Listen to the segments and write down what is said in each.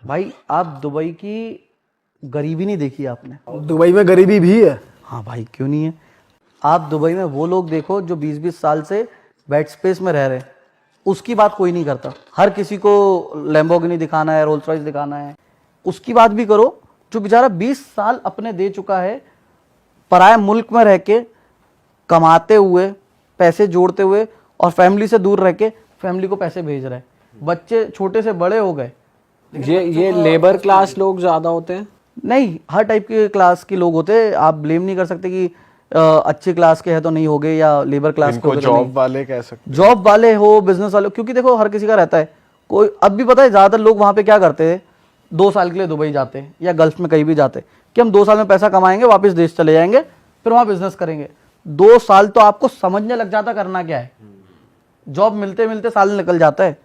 भाई आप दुबई की गरीबी नहीं देखी आपने? दुबई में गरीबी भी है। हाँ भाई, क्यों नहीं है। आप दुबई में वो लोग देखो जो 20-20 साल से बेड स्पेस में रह रहे हैं, उसकी बात कोई नहीं करता। हर किसी को लैम्बोर्गिनी दिखाना है, रोल्स रॉयस दिखाना है। उसकी बात भी करो जो बेचारा 20 साल अपने दे चुका है, पराए मुल्क में रह के कमाते हुए, पैसे जोड़ते हुए, और फैमिली से दूर रह के फैमिली को पैसे भेज रहा है। बच्चे छोटे से बड़े हो गए। ये लेबर क्लास लोग ज्यादा होते हैं? नहीं, हर टाइप के क्लास के लोग होते हैं। आप ब्लेम नहीं कर सकते कि अच्छे क्लास के हैं तो नहीं होगे या लेबर क्लास के हो जॉब वाले कह सकते, जॉब वाले हो, बिजनेस वाले हो, क्योंकि देखो हर किसी का रहता है। कोई अब भी पता है ज्यादातर लोग वहां पे क्या करते हैं, 2 साल के लिए दुबई जाते हैं या गल्फ में कहीं भी जाते हैं कि हम 2 साल में पैसा कमाएंगे, वापस देश चले जाएंगे, फिर वहां बिजनेस करेंगे। 2 साल तो आपको समझने लग जाता करना क्या है। जॉब मिलते मिलते साल निकल जाता है,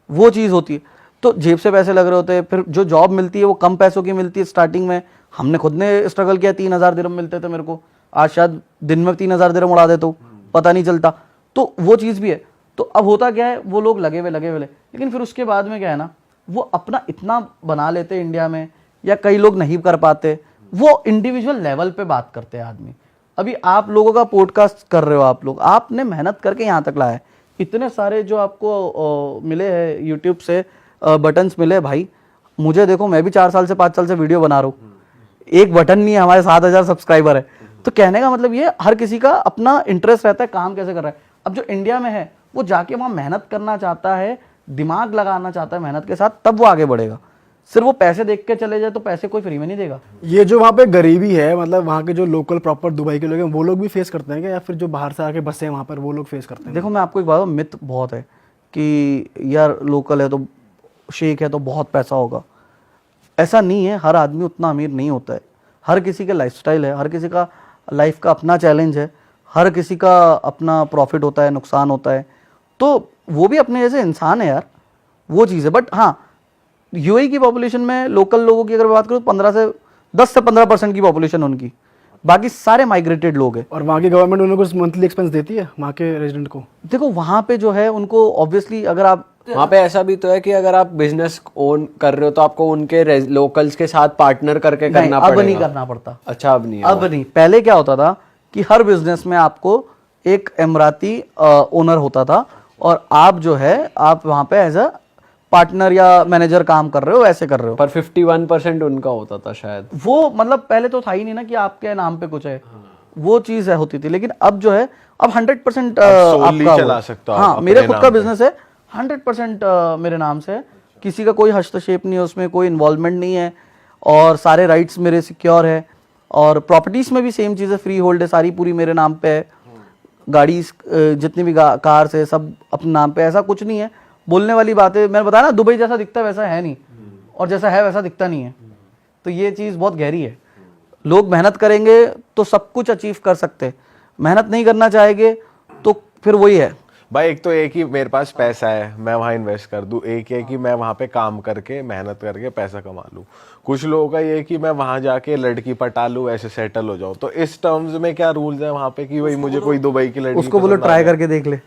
वो चीज होती है। तो जेब से पैसे लग रहे होते हैं, फिर जो जॉब मिलती है वो कम पैसों की मिलती है स्टार्टिंग में। हमने खुद ने स्ट्रगल किया, 3000 दिरहम मिलते थे मेरे को, आज शायद दिन में 3000 दिरहम उड़ा देता हूँ, पता नहीं चलता। तो वो चीज़ भी है। तो अब होता क्या है, वो लोग लगे हुए, लेकिन फिर उसके बाद में क्या है ना, वो अपना इतना बना लेते इंडिया में, या कई लोग नहीं कर पाते। वो इंडिविजुअल लेवल पे बात करते हैं आदमी। अभी आप लोगों का पॉडकास्ट कर रहे हो, आप लोग, आपने मेहनत करके यहाँ तक लाया है। इतने सारे जो आपको मिले हैं यूट्यूब से बटन्स मिले भाई। मुझे देखो, मैं भी 4 साल से 5 साल से वीडियो बना रहा हूँ, एक बटन नहीं है, हमारे 7000 सब्सक्राइबर है। तो कहने का मतलब ये, हर किसी का अपना इंटरेस्ट रहता है काम कैसे कर रहा है। अब जो इंडिया में है वो जाके वहाँ मेहनत करना चाहता है, दिमाग लगाना चाहता है मेहनत के साथ, तब वो आगे बढ़ेगा। सिर्फ वो पैसे देख के चले जाए तो पैसे कोई फ्री में नहीं देगा। ये जो वहाँ पे गरीबी है, मतलब वहाँ के जो लोकल प्रॉपर दुबई के लोग हैं वो लोग भी फेस करते हैं क्या, या फिर जो बाहर से आके बसे हैं वहाँ पर वो लोग फेस करते हैं? देखो मैं आपको एक बात, मिथ बहुत है कि यार लोकल है तो, शेख है तो बहुत पैसा होगा। ऐसा नहीं है, हर आदमी उतना अमीर नहीं होता है। हर किसी का लाइफस्टाइल है, हर किसी का लाइफ का अपना चैलेंज है, हर किसी का अपना प्रॉफिट होता है, नुकसान होता है। तो वो भी अपने जैसे इंसान है यार, वो चीज़ है। बट हाँ, यूएई की पॉपुलेशन में लोकल लोगों की अगर बात करूँ, 10 से 15% की पॉपुलेशन उनकी, बाकी सारे माइग्रेटेड लोग हैं। और वहाँ की गवर्नमेंट उनको मंथली एक्सपेंस देती है वहाँ के रेजिडेंट को? देखो वहाँ पे जो है उनको ऑब्वियसली, अगर आप वहाँ पे ऐसा भी तो है कि अगर आप बिजनेस ओन कर रहे हो तो आपको उनके लोकल्स के साथ पार्टनर करके करना पड़ेगा। अब नहीं करना पड़ता। अच्छा, अब नहीं, अब नहीं। पहले क्या होता था कि हर बिजनेस में आपको एक एमराती ओनर होता था, और आप जो है आप वहाँ पे एज अ पार्टनर या मैनेजर काम कर रहे हो, ऐसे कर रहे हो। पर 51% उनका होता था शायद। वो मतलब पहले तो था ही नहीं ना कि आपके नाम पे कुछ है, वो चीज है होती थी। लेकिन अब जो है, अब 100% आपका चला सकता हो। हाँ, मेरे खुद का बिजनेस है, 100% मेरे नाम से है, किसी का कोई हस्तक्षेप नहीं है उसमें, कोई इन्वॉल्वमेंट नहीं है, और सारे राइट्स मेरे सिक्योर है। और प्रॉपर्टीज में भी सेम चीज़ है, फ्री होल्ड है, सारी पूरी मेरे नाम पे है। गाड़ी जितनी भी कार्स है सब अपने नाम पे, ऐसा कुछ नहीं है। बोलने वाली बात है, मैंने बताया ना, दुबई जैसा दिखता है वैसा है नहीं, और जैसा है वैसा दिखता नहीं है। तो ये चीज़ बहुत गहरी है। लोग मेहनत करेंगे तो सब कुछ अचीव कर सकते हैं, मेहनत नहीं करना चाहेंगे तो फिर वही है भाई। एक तो एक ही मेरे पास पैसा है, मैं वहां इन्वेस्ट कर दूं, एक है कि मैं वहां पे काम करके मेहनत करके पैसा कमा लूं। कुछ लोगों का ये कि मैं वहां जाके लड़की पटा लूं, ऐसे सेटल हो जाऊं। तो इस टर्म्स में क्या रूल्स है वहां पे कि भाई मुझे कोई दुबई की लड़की, उसको बोलो ट्राई करके देख ले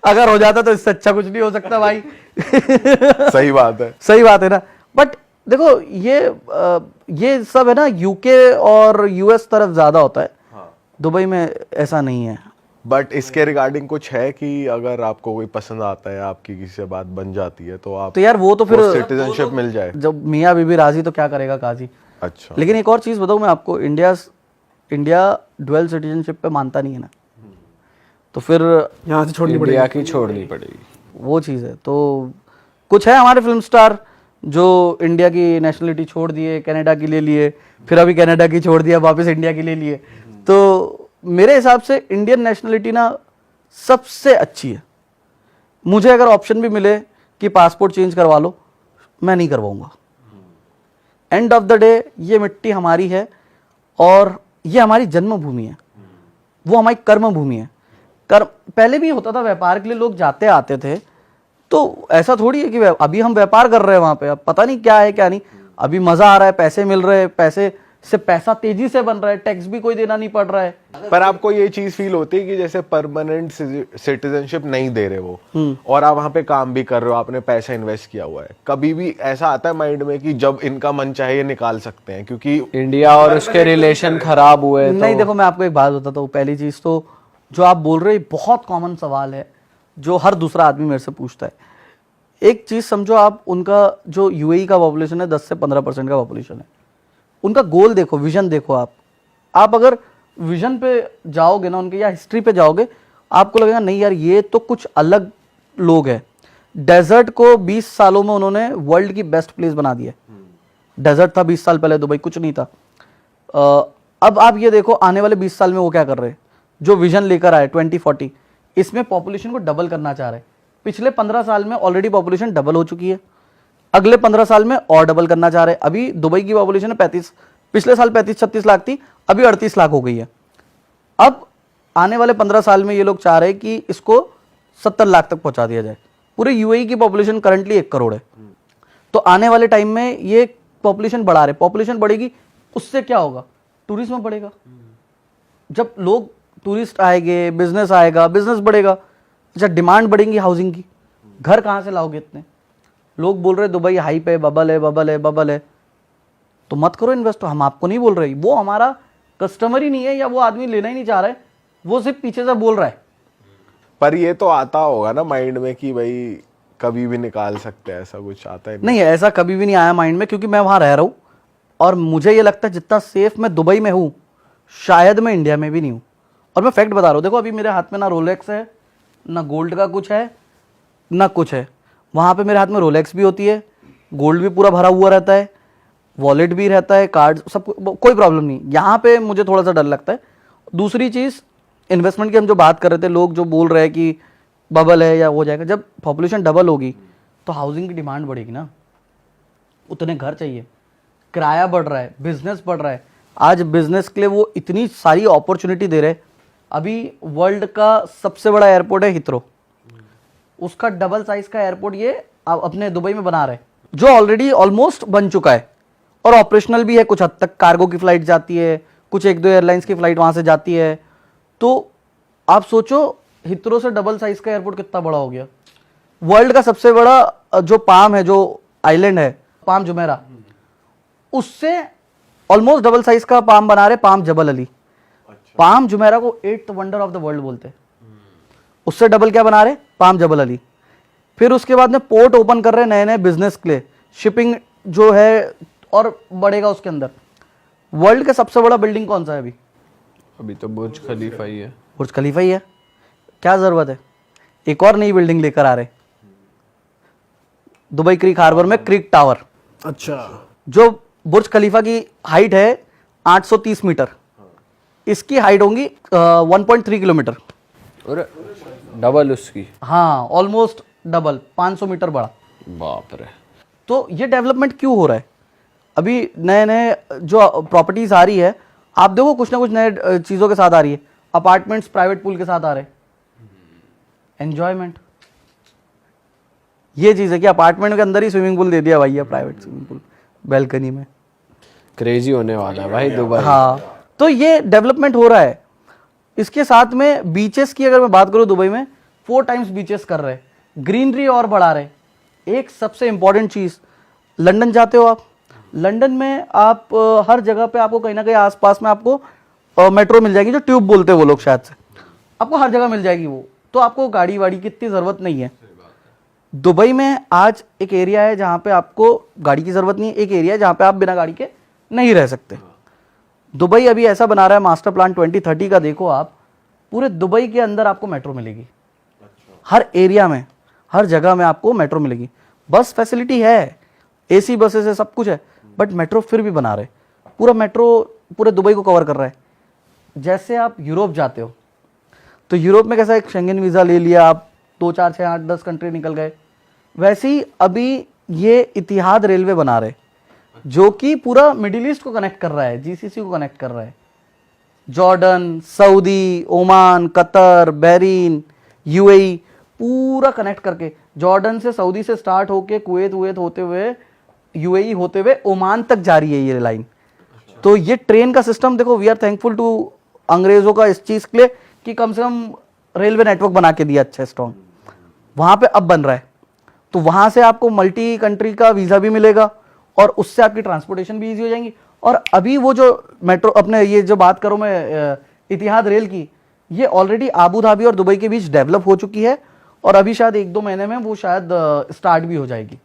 अगर हो जाता तो इससे अच्छा कुछ नहीं हो सकता भाई सही बात है, सही बात है ना। बट देखो ये सब है ना, यूके और यूएस तरफ ज्यादा होता है। दुबई में ऐसा नहीं है। बट इसके रिगार्डिंग कुछ है कि अगर आपको कोई पसंद आता है, आपकी किसी से बात बन जाती है, तो आप तो यार वो तो फिर सिटीजनशिप मिल जाए। जब मियाँ बीबी राजी तो क्या करेगा काजी। अच्छा, लेकिन एक और चीज बताऊं मैं आपको, इंडिया डुअल सिटीजनशिप पे मानता नहीं है ना, तो फिर यहाँ से छोड़नी पड़ेगी। इंडिया की छोड़नी पड़ेगी, वो चीज़ है। तो कुछ है हमारे फिल्म स्टार जो इंडिया की नेशनलिटी छोड़ दिए, कनाडा के लिए लिए, फिर अभी कनाडा की छोड़ दिया, वापस इंडिया के लिए लिए। तो मेरे हिसाब से इंडियन नेशनलिटी ना सबसे अच्छी है। मुझे अगर ऑप्शन भी मिले कि पासपोर्ट चेंज करवा लो, मैं नहीं करवाऊंगा। एंड ऑफ द डे ये मिट्टी हमारी है, और ये हमारी जन्मभूमि है, वो हमारी कर्म भूमि है। पहले भी होता था, व्यापार के लिए लोग जाते आते थे, तो ऐसा थोड़ी है कि अभी हम व्यापार कर रहे हैं वहां पे, अब पता नहीं क्या है क्या नहीं। अभी मजा आ रहा है, पैसे मिल रहे हैं, पैसे इससे पैसा तेजी से बन रहा है, टैक्स भी कोई देना नहीं पड़ रहा है। पर आपको ये चीज फील होती है कि जैसे परमानेंट सिटीजनशिप नहीं दे रहे वो, और आप वहां पे काम भी कर रहे हो, आपने पैसा इन्वेस्ट किया हुआ है, कभी भी ऐसा आता है माइंड में कि जब इनका मन चाहे ये निकाल सकते हैं, क्योंकि इंडिया और उसके रिलेशन खराब हुए नहीं, देखो मैं आपको एक बात बताता हूँ। पहली चीज तो जो आप बोल रहे हो बहुत कॉमन सवाल है जो हर दूसरा आदमी मेरे से पूछता है। एक चीज समझो, आप उनका जो यूएई का पॉपुलेशन है 10 से 15% का पॉपुलेशन है, उनका गोल देखो, विजन देखो। आप अगर विजन पे जाओगे ना उनके, या हिस्ट्री पे जाओगे, आपको लगेगा नहीं यार ये तो कुछ अलग लोग हैं। डेजर्ट को 20 सालों में उन्होंने वर्ल्ड की बेस्ट प्लेस बना दिया। डेजर्ट था 20 साल पहले दुबई, कुछ नहीं था। अब आप ये देखो आने वाले 20 साल में वो क्या कर रहे हैं, जो विजन लेकर आए 2040, इसमें पॉपुलेशन को डबल करना चाह रहे हैं। पिछले 15 साल में ऑलरेडी पॉपुलेशन डबल हो चुकी है, अगले 15 साल में और डबल करना चाह रहे हैं। अभी दुबई की पॉपुलेशन है 35, पिछले साल 35-36 लाख थी, अभी 38 लाख हो गई है। अब आने वाले 15 साल में ये लोग चाह रहे हैं कि इसको 70 लाख तक पहुंचा दिया जाए। पूरे यूएई की पॉपुलेशन करंटली 1 करोड़ है, तो आने वाले टाइम में ये पॉपुलेशन बढ़ा रहे। पॉपुलेशन बढ़ेगी, उससे क्या होगा, टूरिज्म बढ़ेगा। जब लोग टूरिस्ट आएंगे, बिजनेस आएगा, बिजनेस बढ़ेगा। अच्छा, डिमांड बढ़ेगी हाउसिंग की, घर कहाँ से लाओगे इतने? लोग बोल रहे दुबई हाइप है, बबल है, बबल है, बबल है, तो मत करो इन्वेस्ट। हम आपको नहीं बोल रहे, वो हमारा कस्टमर ही नहीं है, या वो आदमी लेना ही नहीं चाह रहा है, वो सिर्फ पीछे से बोल रहा है। पर ये तो आता होगा ना माइंड में कि भाई कभी भी निकाल सकते हैं, ऐसा कुछ आता है? नहीं, ऐसा कभी भी नहीं आया माइंड में, क्योंकि मैं वहां रह रहा हूँ और मुझे ये लगता है जितना सेफ मैं दुबई में हूँ शायद मैं इंडिया में भी नहीं हूँ। और मैं फैक्ट बता रहा हूँ, देखो अभी मेरे हाथ में ना रोलेक्स है, ना गोल्ड का कुछ है, ना कुछ है। वहाँ पे मेरे हाथ में रोलेक्स भी होती है, गोल्ड भी पूरा भरा हुआ रहता है, वॉलेट भी रहता है, कार्ड, सब कोई प्रॉब्लम नहीं। यहाँ पे मुझे थोड़ा सा डर लगता है। दूसरी चीज़, इन्वेस्टमेंट की हम जो बात कर रहे थे, लोग जो बोल रहे हैं कि बबल है या हो जाएगा, जब पॉपुलेशन डबल होगी तो हाउसिंग की डिमांड बढ़ेगी ना, उतने घर चाहिए, किराया बढ़ रहा है, बिजनेस बढ़ रहा है। आज बिजनेस के लिए वो इतनी सारी अपॉर्चुनिटी दे रहे हैं। अभी वर्ल्ड का सबसे बड़ा एयरपोर्ट है हिथ्रो, उसका डबल साइज का एयरपोर्ट ये अपने दुबई में बना रहे हैं, जो ऑलरेडी ऑलमोस्ट बन चुका है और ऑपरेशनल भी है कुछ हद तक। कार्गो की फ्लाइट जाती है, कुछ 1-2 एयरलाइंस की फ्लाइट वहां से जाती है। तो आप सोचो हिथ्रो से डबल साइज का एयरपोर्ट कितना बड़ा हो गया। वर्ल्ड का सबसे बड़ा जो पाम है, जो आइलैंड है पाम जुमेरा, उससे ऑलमोस्ट डबल साइज का पाम बना रहे, पाम जबल अली। पाम जुमेरा को 8th wonder of the world बोलते हैं, उससे डबल क्या बना रहे, पाम जबल अली। फिर उसके बाद में पोर्ट ओपन कर रहे हैं नए नए बिजनेस के लिए, शिपिंग जो है और बढ़ेगा उसके अंदर। वर्ल्ड का सबसे बड़ा बिल्डिंग कौन सा है अभी? अभी तो बुर्ज खलीफा ही है। बुर्ज खलीफा ही है, क्या जरूरत है एक और नई बिल्डिंग लेकर आ रहे? दुबई क्रीक हार्बर में क्रीक टावर, अच्छा, जो बुर्ज खलीफा की हाइट है 830 मीटर, इसकी हाइट होंगी 1.3 किलोमीटर, और डबल उसकी। हाँ ऑलमोस्ट डबल, 500 मीटर बड़ा। बाप रे। तो ये डेवलपमेंट क्यों हो रहा है? अभी नए नए जो प्रॉपर्टीज आ रही है, आप देखो कुछ ना कुछ नए चीजों के साथ आ रही है। अपार्टमेंट्स प्राइवेट पूल के साथ आ रहे, एंजॉयमेंट। ये चीज है कि अपार्टमेंट के अंदर ही स्विमिंग पूल दे दिया भैया, प्राइवेट स्विमिंग पूल बैल्कनी में। क्रेजी होने वाला है भाई दुबई। हाँ, तो ये डेवलपमेंट हो रहा है। इसके साथ में बीचेस की अगर मैं बात करूं, दुबई में 4 टाइम्स बीचेस कर रहे, ग्रीनरी और बढ़ा रहे। एक सबसे इंपॉर्टेंट चीज, लंदन जाते हो आप, लंदन में आप हर जगह पे आपको कहीं ना कहीं आसपास में आपको मेट्रो मिल जाएगी, जो ट्यूब बोलते हैं वो लोग शायद से, आपको हर जगह मिल जाएगी वो, तो आपको गाड़ी वाड़ी की इतनी जरूरत नहीं है। दुबई में आज एक एरिया है जहां पे आपको गाड़ी की जरूरत नहीं है, एक एरिया है जहां पे आप बिना गाड़ी के नहीं रह सकते। दुबई अभी ऐसा बना रहा है, मास्टर प्लान 2030 का देखो आप, पूरे दुबई के अंदर आपको मेट्रो मिलेगी। हर एरिया में, हर जगह में आपको मेट्रो मिलेगी। बस फैसिलिटी है, एसी बसेस है, सब कुछ है, बट मेट्रो फिर भी बना रहे। पूरा मेट्रो पूरे दुबई को कवर कर रहा है। जैसे आप यूरोप जाते हो तो यूरोप में कैसा, एक शेंगेन वीज़ा ले लिया आप, 2, 4, 6, 8, 10 कंट्री निकल गए। वैसे ही अभी ये इतिहाद रेलवे बना रहे, जो कि पूरा मिडिल ईस्ट को कनेक्ट कर रहा है, जीसीसी को कनेक्ट कर रहा है। Jordan, Saudi, Oman, Qatar, Bahrain, UAE, पूरा कनेक्ट करके, जॉर्डन से, सऊदी से स्टार्ट होके कुवैत होते हुए यूएई होते हुए ओमान तक जा रही है ये लाइन। तो ये ट्रेन का सिस्टम देखो, वी आर थैंकफुल टू अंग्रेजों का इस चीज के लिए कि कम से कम रेलवे नेटवर्क बना के दिया अच्छा स्ट्रॉन्ग, वहां पे अब बन रहा है। तो वहां से आपको मल्टी कंट्री का वीजा भी मिलेगा और उससे आपकी ट्रांसपोर्टेशन भी इजी हो जाएंगी। और अभी वो जो मेट्रो अपने ये जो बात करूं मैं इतिहाद रेल की, ये ऑलरेडी आबू धाबी और दुबई के बीच डेवलप हो चुकी है और अभी शायद 1-2 महीने में वो शायद स्टार्ट भी हो जाएगी।